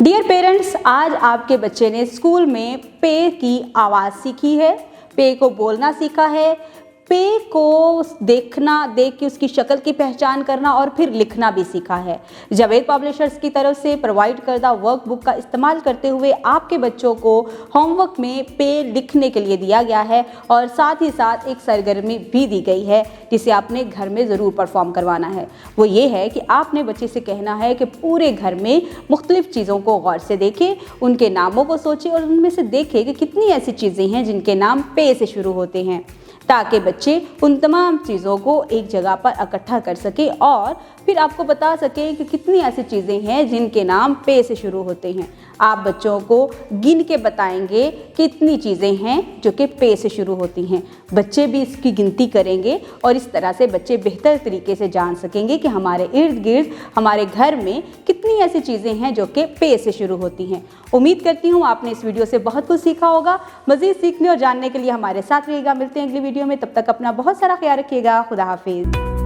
Dear parents, आज आपके बच्चे ने स्कूल में पे की आवाज़ सीखी है, पे को बोलना सीखा है, पे को देख के उसकी शक्ल की पहचान करना और फिर लिखना भी सीखा है। जावेद पब्लिशर्स की तरफ से प्रोवाइड करदा वर्कबुक का इस्तेमाल करते हुए आपके बच्चों को होमवर्क में पे लिखने के लिए दिया गया है और साथ ही साथ एक सरगर्मी भी दी गई है जिसे आपने घर में ज़रूर परफॉर्म करवाना है। वो ये है कि आपने बच्चे से कहना है कि पूरे घर में मुख्तलिफ़ चीज़ों को गौर से देखें, उनके नामों को सोचें और उनमें से देखें कि कितनी ऐसी चीज़ें हैं जिनके नाम पे से शुरू होते हैं, ताकि बच्चे उन तमाम चीज़ों को एक जगह पर इकट्ठा कर सके और फिर आपको बता सकें कि कितनी ऐसी चीज़ें हैं जिनके नाम पे से शुरू होते हैं। आप बच्चों को गिन के बताएंगे कितनी चीज़ें हैं जो कि पे से शुरू होती हैं। बच्चे भी इसकी गिनती करेंगे और इस तरह से बच्चे बेहतर तरीके से जान सकेंगे कि हमारे इर्द गिर्द हमारे घर में कितनी ऐसी चीज़ें हैं जो कि पे से शुरू होती हैं। उम्मीद करती हूँ आपने इस वीडियो से बहुत कुछ सीखा होगा। मज़ीद सीखने और जानने के लिए हमारे साथ रहिएगा। मिलते हैं अगली वीडियो में, तब तक अपना बहुत सारा ख्याल रखिएगा। खुदा हाफिज़।